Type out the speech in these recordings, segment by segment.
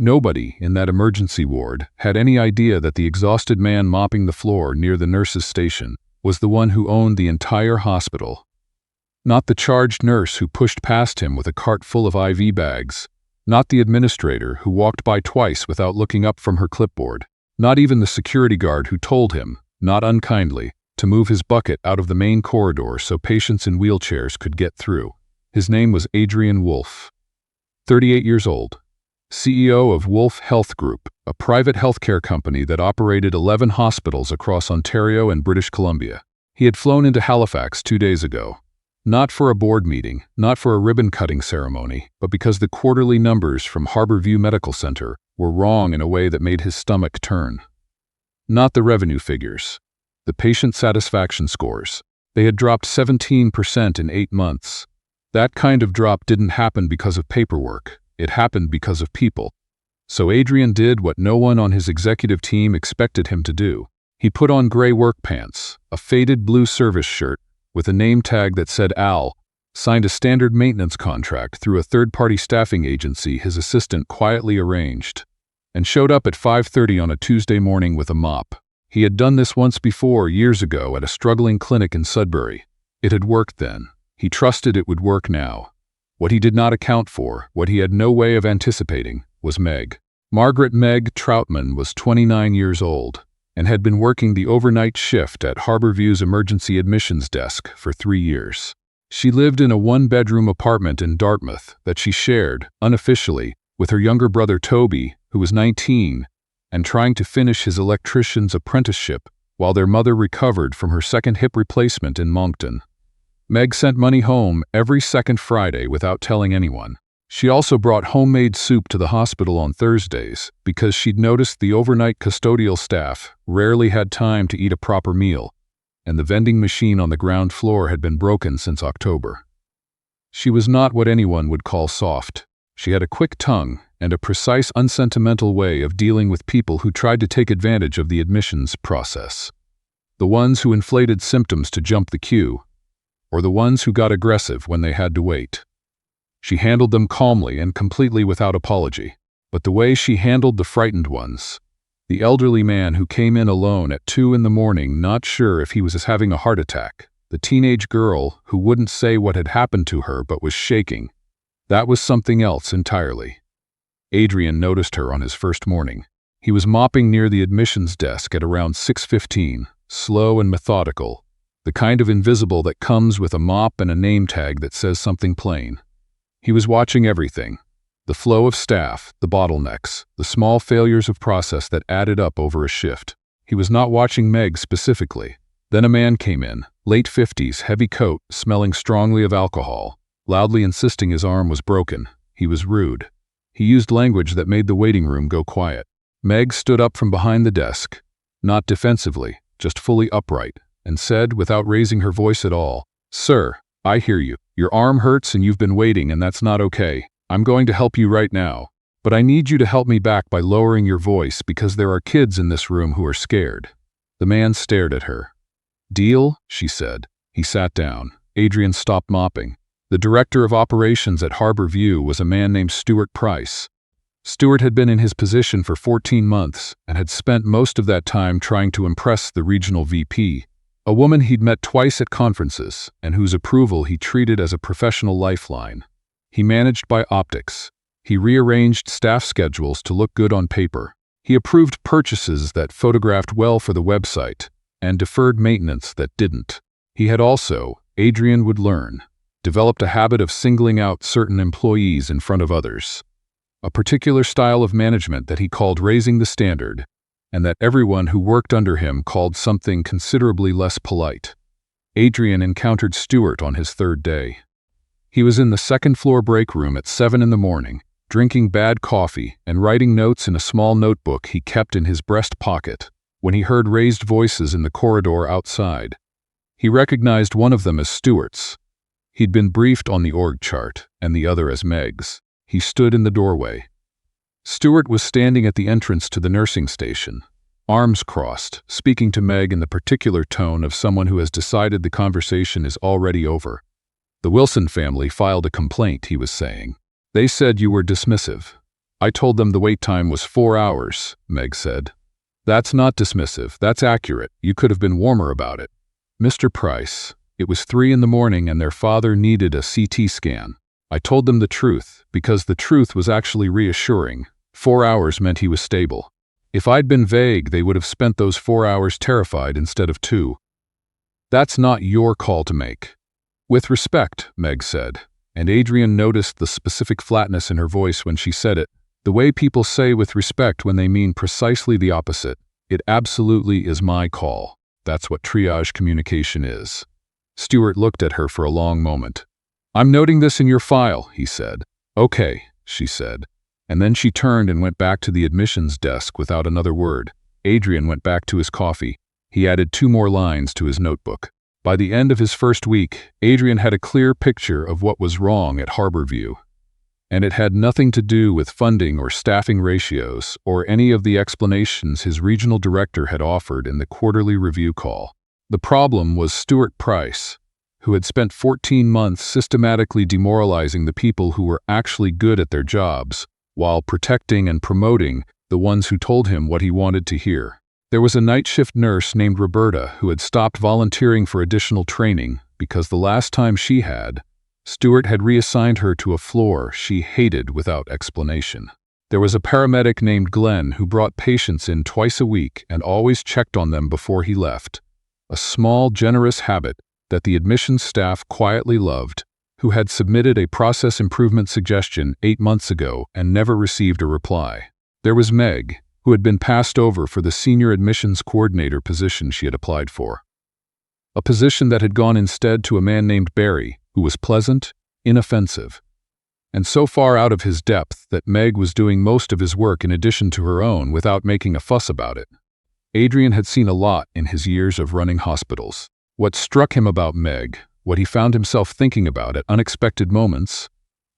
Nobody in that emergency ward had any idea that the exhausted man mopping the floor near the nurse's station was the one who owned the entire hospital. Not the charged nurse who pushed past him with a cart full of IV bags. Not the administrator who walked by twice without looking up from her clipboard. Not even the security guard who told him, not unkindly, to move his bucket out of the main corridor so patients in wheelchairs could get through. His name was Adrian Wolfe. 38 years old. CEO of Wolfe Health Group, a private healthcare company that operated 11 hospitals across Ontario and British Columbia. He had flown into Halifax 2 days ago. Not for a board meeting, not for a ribbon-cutting ceremony, but because the quarterly numbers from Harbour View Medical Centre were wrong in a way that made his stomach turn. Not the revenue figures. The patient satisfaction scores. They had dropped 17% in 8 months. That kind of drop didn't happen because of paperwork. It happened because of people. So Adrian did what no one on his executive team expected him to do. He put on gray work pants, a faded blue service shirt with a name tag that said Al, signed a standard maintenance contract through a third-party staffing agency his assistant quietly arranged, and showed up at 5:30 on a Tuesday morning with a mop. He had done this once before, years ago, at a struggling clinic in Sudbury. It had worked then. He trusted it would work now. What he did not account for, what he had no way of anticipating, was Meg. Margaret Meg Troutman was 29 years old and had been working the overnight shift at Harbour View's emergency admissions desk for 3 years. She lived in a one-bedroom apartment in Dartmouth that she shared, unofficially, with her younger brother Toby, who was 19, and trying to finish his electrician's apprenticeship while their mother recovered from her second hip replacement in Moncton. Meg sent money home every second Friday without telling anyone. She also brought homemade soup to the hospital on Thursdays because she'd noticed the overnight custodial staff rarely had time to eat a proper meal, and the vending machine on the ground floor had been broken since October. She was not what anyone would call soft. She had a quick tongue and a precise, unsentimental way of dealing with people who tried to take advantage of the admissions process. The ones who inflated symptoms to jump the queue, or the ones who got aggressive when they had to wait. She handled them calmly and completely without apology. But the way she handled the frightened ones, the elderly man who came in alone at 2 in the morning not sure if he was having a heart attack, the teenage girl who wouldn't say what had happened to her but was shaking, that was something else entirely. Adrian noticed her on his first morning. He was mopping near the admissions desk at around 6:15, slow and methodical, the kind of invisible that comes with a mop and a name tag that says something plain. He was watching everything. The flow of staff, the bottlenecks, the small failures of process that added up over a shift. He was not watching Meg specifically. Then a man came in, late 50s, heavy coat, smelling strongly of alcohol, loudly insisting his arm was broken. He was rude. He used language that made the waiting room go quiet. Meg stood up from behind the desk, not defensively, just fully upright, and said, without raising her voice at all, "Sir, I hear you. Your arm hurts and you've been waiting, and that's not okay. I'm going to help you right now. But I need you to help me back by lowering your voice because there are kids in this room who are scared." The man stared at her. "Deal?" she said. He sat down. Adrian stopped mopping. The director of operations at Harbour View was a man named Stuart Price. Stuart had been in his position for 14 months and had spent most of that time trying to impress the regional VP, a woman he'd met twice at conferences and whose approval he treated as a professional lifeline. He managed by optics. He rearranged staff schedules to look good on paper. He approved purchases that photographed well for the website and deferred maintenance that didn't. He had also, Adrian would learn, developed a habit of singling out certain employees in front of others. A particular style of management that he called raising the standard, and that everyone who worked under him called something considerably less polite. Adrian encountered Stuart on his third day. He was in the second-floor break room at 7 in the morning, drinking bad coffee and writing notes in a small notebook he kept in his breast pocket, when he heard raised voices in the corridor outside. He recognized one of them as Stuart's. He'd been briefed on the org chart, and the other as Meg's. He stood in the doorway. Stuart was standing at the entrance to the nursing station, arms crossed, speaking to Meg in the particular tone of someone who has decided the conversation is already over. "The Wilson family filed a complaint," he was saying. "They said you were dismissive. I told them the wait time was 4 hours, Meg said. That's not dismissive, that's accurate. You could have been warmer about it. Mr. Price, it was 3 in the morning and their father needed a CT scan. I told them the truth, because the truth was actually reassuring. 4 hours meant he was stable. If I'd been vague, they would have spent those 4 hours terrified instead of 2. That's not your call to make. With respect, Meg said, and Adrian noticed the specific flatness in her voice when she said it, the way people say with respect when they mean precisely the opposite. It absolutely is my call. That's what triage communication is. Stewart looked at her for a long moment. I'm noting this in your file, he said. Okay, she said. And then she turned and went back to the admissions desk without another word. Adrian went back to his coffee. He added 2 more lines to his notebook. By the end of his first week, Adrian had a clear picture of what was wrong at Harbour View. And it had nothing to do with funding or staffing ratios or any of the explanations his regional director had offered in the quarterly review call. The problem was Stewart Price, who had spent 14 months systematically demoralizing the people who were actually good at their jobs, while protecting and promoting the ones who told him what he wanted to hear. There was a night shift nurse named Roberta who had stopped volunteering for additional training because the last time she had, Stewart had reassigned her to a floor she hated without explanation. There was a paramedic named Glenn who brought patients in twice a week and always checked on them before he left. A small, generous habit that the admissions staff quietly loved, who had submitted a process improvement suggestion 8 months ago and never received a reply. There was Meg, who had been passed over for the senior admissions coordinator position she had applied for. A position that had gone instead to a man named Barry, who was pleasant, inoffensive, and so far out of his depth that Meg was doing most of his work in addition to her own without making a fuss about it. Adrian had seen a lot in his years of running hospitals. What struck him about Meg, what he found himself thinking about at unexpected moments,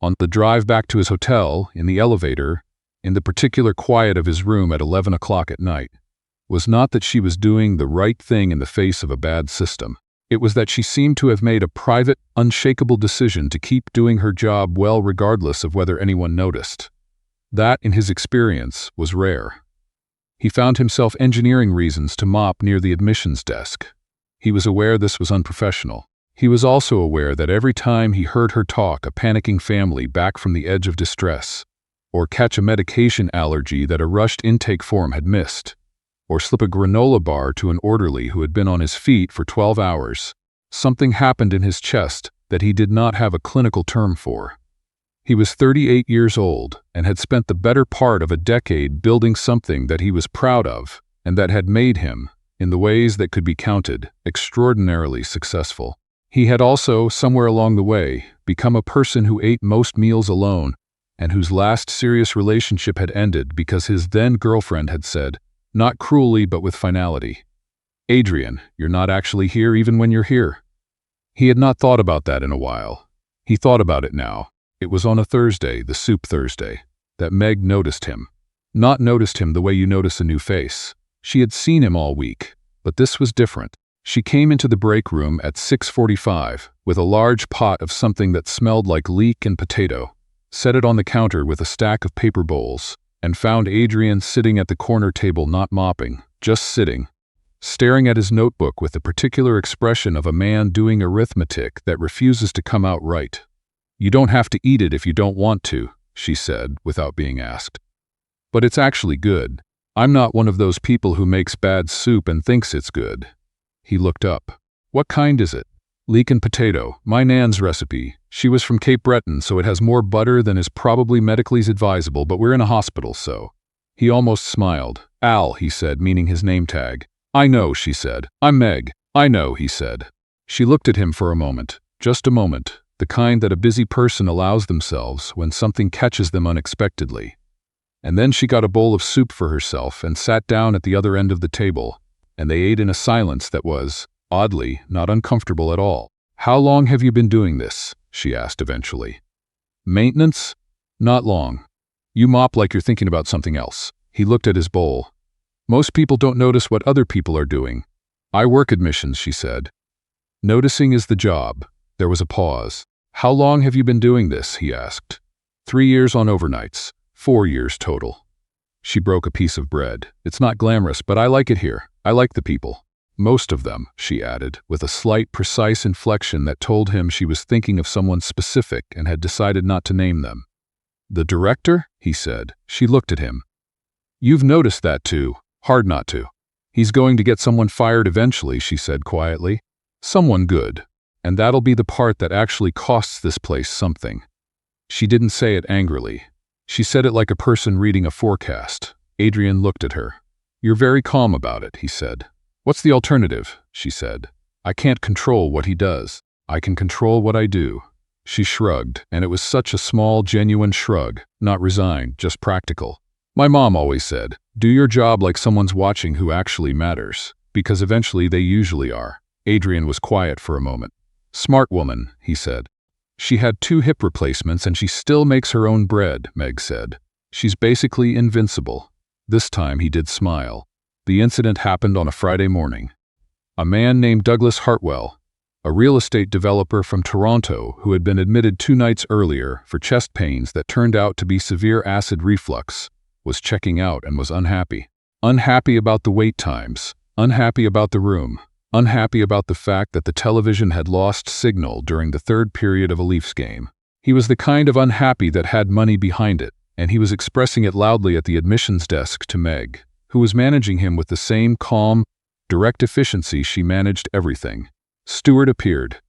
on the drive back to his hotel, in the elevator, in the particular quiet of his room at 11 o'clock at night, was not that she was doing the right thing in the face of a bad system. It was that she seemed to have made a private, unshakable decision to keep doing her job well regardless of whether anyone noticed. That, in his experience, was rare. He found himself engineering reasons to mop near the admissions desk. He was aware this was unprofessional. He was also aware that every time he heard her talk a panicking family back from the edge of distress, or catch a medication allergy that a rushed intake form had missed, or slip a granola bar to an orderly who had been on his feet for 12 hours, something happened in his chest that he did not have a clinical term for. He was 38 years old and had spent the better part of a decade building something that he was proud of and that had made him, in the ways that could be counted, extraordinarily successful. He had also, somewhere along the way, become a person who ate most meals alone and whose last serious relationship had ended because his then-girlfriend had said, not cruelly but with finality, "Adrian, you're not actually here even when you're here." He had not thought about that in a while. He thought about it now. It was on a Thursday, the Soup Thursday, that Meg noticed him. Not noticed him the way you notice a new face. She had seen him all week, but this was different. She came into the break room at 6:45 with a large pot of something that smelled like leek and potato, set it on the counter with a stack of paper bowls, and found Adrian sitting at the corner table not mopping, just sitting, staring at his notebook with the particular expression of a man doing arithmetic that refuses to come out right. "You don't have to eat it if you don't want to," she said, without being asked. "But it's actually good. I'm not one of those people who makes bad soup and thinks it's good." He looked up. "What kind is it?" "Leek and potato. My Nan's recipe. She was from Cape Breton, so it has more butter than is probably medically advisable, but we're in a hospital, so." He almost smiled. "Al," he said, meaning his name tag. "I know," she said. "I'm Meg." "I know," he said. She looked at him for a moment. Just a moment. The kind that a busy person allows themselves when something catches them unexpectedly. And then she got a bowl of soup for herself and sat down at the other end of the table, and they ate in a silence that was, oddly, not uncomfortable at all. "How long have you been doing this?" she asked eventually. "Maintenance? Not long. You mop like you're thinking about something else." He looked at his bowl. "Most people don't notice what other people are doing." "I work admissions," she said. "Noticing is the job." There was a pause. "How long have you been doing this?" he asked. 3 years on overnights. 4 years total. She broke a piece of bread. It's not glamorous, but I like it here. I like the people. Most of them, she added, with a slight, precise inflection that told him she was thinking of someone specific and had decided not to name them. The director? He said. She looked at him. You've noticed that too. Hard not to. He's going to get someone fired eventually, she said quietly. Someone good. And that'll be the part that actually costs this place something. She didn't say it angrily. She said it like a person reading a forecast. Adrian looked at her. You're very calm about it, he said. What's the alternative? She said. I can't control what he does. I can control what I do. She shrugged, and it was such a small, genuine shrug, not resigned, just practical. My mom always said, do your job like someone's watching who actually matters, because eventually they usually are. Adrian was quiet for a moment. Smart woman, he said. She had 2 hip replacements and she still makes her own bread, Meg said. She's basically invincible. This time he did smile. The incident happened on a Friday morning. A man named Douglas Hartwell, a real estate developer from Toronto who had been admitted 2 nights earlier for chest pains that turned out to be severe acid reflux, was checking out and was unhappy. Unhappy about the wait times, unhappy about the room, unhappy about the fact that the television had lost signal during the 3rd period of a Leafs game. He was the kind of unhappy that had money behind it, and he was expressing it loudly at the admissions desk to Meg, who was managing him with the same calm, direct efficiency she managed everything. Stuart appeared.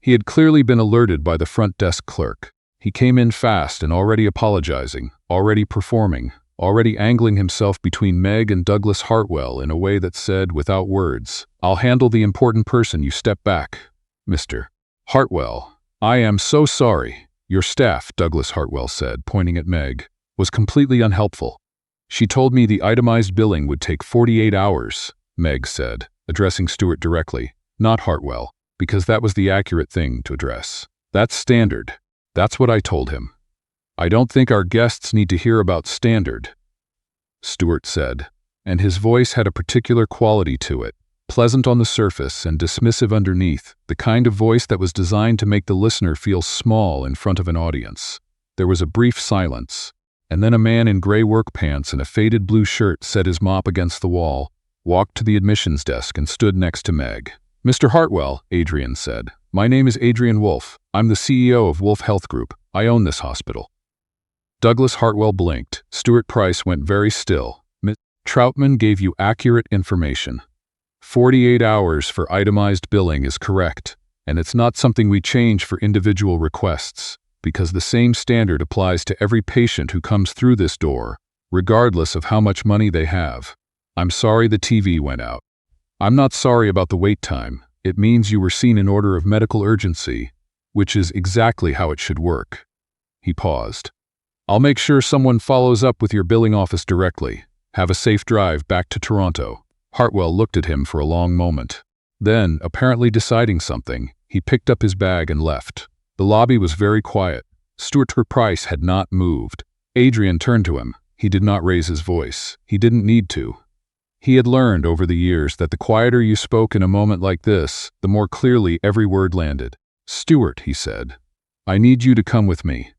He had clearly been alerted by the front desk clerk. He came in fast and already apologizing, already performing, already angling himself between Meg and Douglas Hartwell in a way that said, without words, I'll handle the important person, you step back. Mr. Hartwell, I am so sorry. Your staff, Douglas Hartwell said, pointing at Meg, was completely unhelpful. She told me the itemized billing would take 48 hours, Meg said, addressing Stuart directly, not Hartwell, because that was the accurate thing to address. That's standard. That's what I told him. I don't think our guests need to hear about standard, Stuart said, and his voice had a particular quality to it, pleasant on the surface and dismissive underneath, the kind of voice that was designed to make the listener feel small in front of an audience. There was a brief silence, and then a man in gray work pants and a faded blue shirt set his mop against the wall, walked to the admissions desk and stood next to Meg. Mr. Hartwell, Adrian said, my name is Adrian Wolfe. I'm the CEO of Wolfe Health Group. I own this hospital. Douglas Hartwell blinked. Stuart Price went very still. Ms. Troutman gave you accurate information. 48 hours for itemized billing is correct, and it's not something we change for individual requests, because the same standard applies to every patient who comes through this door, regardless of how much money they have. I'm sorry the TV went out. I'm not sorry about the wait time. It means you were seen in order of medical urgency, which is exactly how it should work. He paused. I'll make sure someone follows up with your billing office directly. Have a safe drive back to Toronto. Hartwell looked at him for a long moment. Then, apparently deciding something, he picked up his bag and left. The lobby was very quiet. Stuart Price had not moved. Adrian turned to him. He did not raise his voice. He didn't need to. He had learned over the years that the quieter you spoke in a moment like this, the more clearly every word landed. Stuart, he said, I need you to come with me.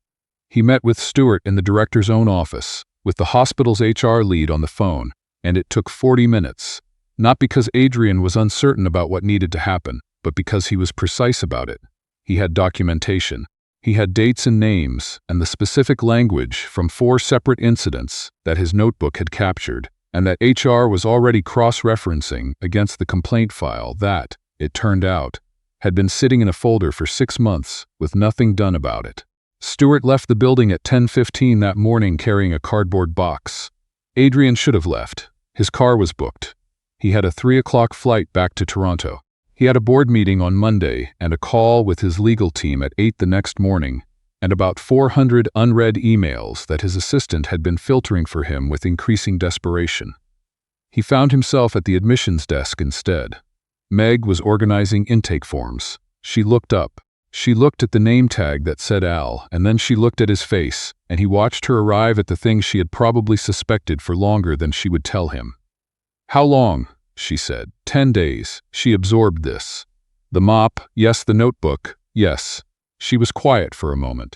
He met with Stuart in the director's own office, with the hospital's HR lead on the phone, and it took 40 minutes. Not because Adrian was uncertain about what needed to happen, but because he was precise about it. He had documentation. He had dates and names, and the specific language from 4 separate incidents that his notebook had captured, and that HR was already cross-referencing against the complaint file that, it turned out, had been sitting in a folder for 6 months with nothing done about it. Stuart left the building at 10:15 that morning carrying a cardboard box. Adrian should have left. His car was booked. He had a 3 o'clock flight back to Toronto. He had a board meeting on Monday and a call with his legal team at 8 the next morning, and about 400 unread emails that his assistant had been filtering for him with increasing desperation. He found himself at the admissions desk instead. Meg was organizing intake forms. She looked up. She looked at the name tag that said Al, and then she looked at his face, and he watched her arrive at the thing she had probably suspected for longer than she would tell him. How long? She said. 10 days. She absorbed this. The mop, yes, the notebook, yes. She was quiet for a moment.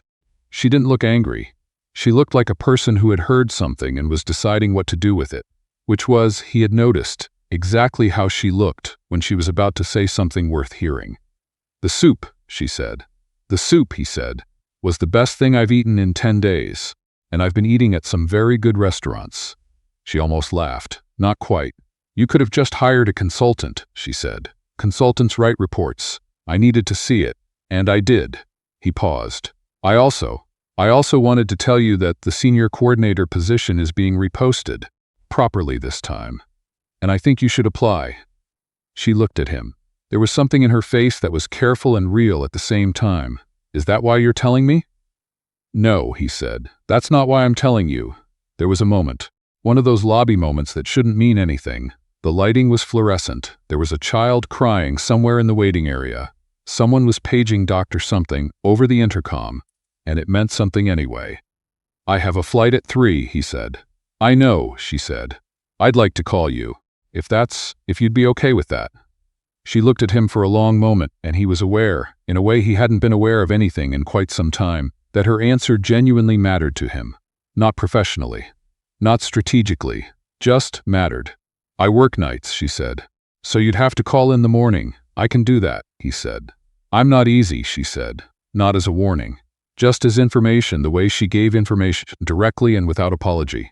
She didn't look angry. She looked like a person who had heard something and was deciding what to do with it, which was, he had noticed, exactly how she looked when she was about to say something worth hearing. "The soup," she said. "The soup," he said, "was the best thing I've eaten in 10 days, and I've been eating at some very good restaurants." She almost laughed. "Not quite. You could have just hired a consultant," she said. "Consultants write reports. I needed to see it, and I did." He paused. I also wanted to tell you that the senior coordinator position is being reposted, properly this time, and I think you should apply." She looked at him. There was something in her face that was careful and real at the same time. "Is that why you're telling me?" "No," he said. "That's not why I'm telling you." There was a moment. One of those lobby moments that shouldn't mean anything. The lighting was fluorescent. There was a child crying somewhere in the waiting area. Someone was paging Dr. Something over the intercom, and it meant something anyway. "I have a flight at 3, he said. "I know," she said. "I'd like to call you, if you'd be okay with that." She looked at him for a long moment, and he was aware, in a way he hadn't been aware of anything in quite some time, that her answer genuinely mattered to him. Not professionally, not strategically, just mattered. "I work nights," she said. "So you'd have to call in the morning. I can do that," he said. "I'm not easy," she said, not as a warning, just as information, the way she gave information, directly and without apology.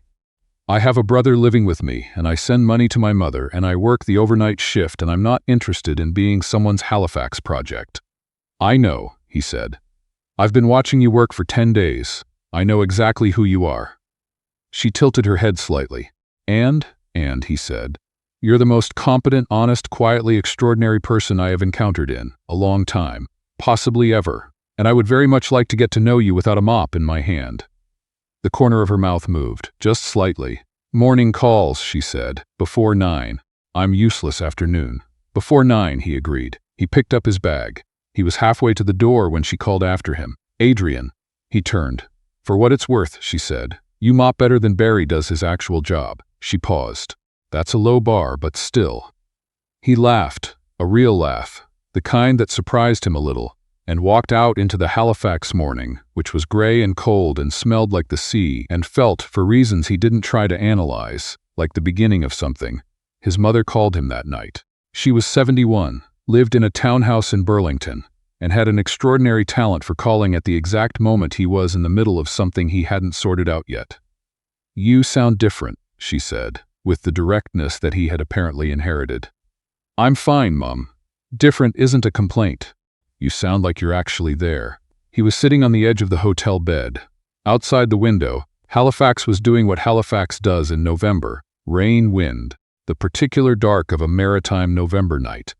"I have a brother living with me, and I send money to my mother, and I work the overnight shift, and I'm not interested in being someone's Halifax project." "I know," he said. "I've been watching you work for 10 days. I know exactly who you are." She tilted her head slightly. And, he said, "You're the most competent, honest, quietly extraordinary person I have encountered in a long time, possibly ever, and I would very much like to get to know you without a mop in my hand." The corner of her mouth moved, just slightly. "Morning calls," she said, "before 9. I'm useless after noon." "Before 9, he agreed. He picked up his bag. He was halfway to the door when she called after him. "Adrian." He turned. "For what it's worth," she said, "you mop better than Barry does his actual job." She paused. "That's a low bar, but still." He laughed, a real laugh, the kind that surprised him a little, and walked out into the Halifax morning, which was gray and cold and smelled like the sea and felt, for reasons he didn't try to analyze, like the beginning of something. His mother called him that night. She was 71, lived in a townhouse in Burlington, and had an extraordinary talent for calling at the exact moment he was in the middle of something he hadn't sorted out yet. "You sound different," she said, with the directness that he had apparently inherited. "I'm fine, Mum. Different isn't a complaint. You sound like you're actually there." He was sitting on the edge of the hotel bed. Outside the window, Halifax was doing what Halifax does in November: rain, wind, the particular dark of a maritime November night.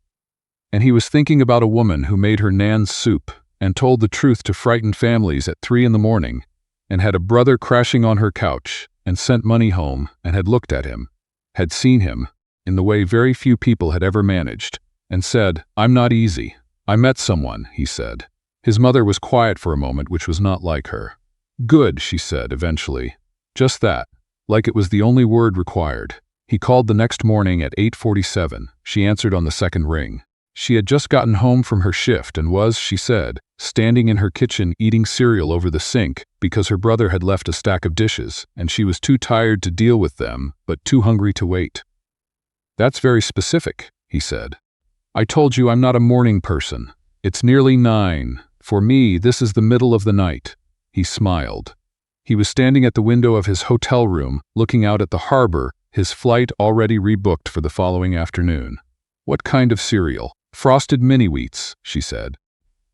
And he was thinking about a woman who made her nan's soup and told the truth to frightened families at 3 in the morning, and had a brother crashing on her couch, and sent money home, and had looked at him, had seen him, in the way very few people had ever managed, and said, "I'm not easy. I met someone," he said. His mother was quiet for a moment, which was not like her. "Good," she said eventually. Just that, like it was the only word required. He called the next morning at 8:47. She answered on the second ring. She had just gotten home from her shift and was, she said, standing in her kitchen eating cereal over the sink because her brother had left a stack of dishes, and she was too tired to deal with them, but too hungry to wait. "That's very specific," he said. "I told you I'm not a morning person. It's nearly 9. For me, this is the middle of the night." He smiled. He was standing at the window of his hotel room, looking out at the harbor, his flight already rebooked for the following afternoon. "What kind of cereal?" "Frosted mini-wheats," she said.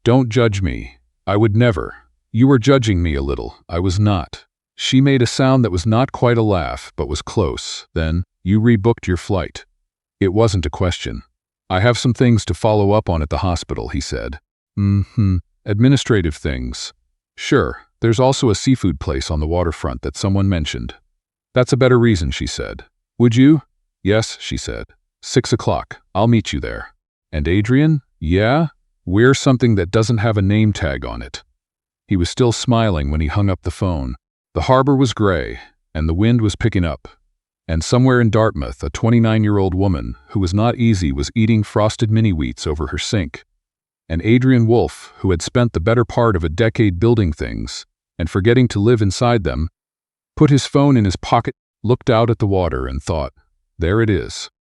"Don't judge me. I would never. You were judging me a little. I was not." She made a sound that was not quite a laugh, but was close. "Then, you rebooked your flight." It wasn't a question. "I have some things to follow up on at the hospital," he said. Administrative things." "Sure. There's also a seafood place on the waterfront that someone mentioned." "That's a better reason," she said. "Would you?" "Yes," she said. 6 o'clock. I'll meet you there." "And Adrian?" "Yeah? Wear something that doesn't have a name tag on it." He was still smiling when he hung up the phone. The harbor was gray, and the wind was picking up. And somewhere in Dartmouth, a 29-year-old woman, who was not easy, was eating frosted mini-wheats over her sink. And Adrian Wolfe, who had spent the better part of a decade building things, and forgetting to live inside them, put his phone in his pocket, looked out at the water and thought, there it is.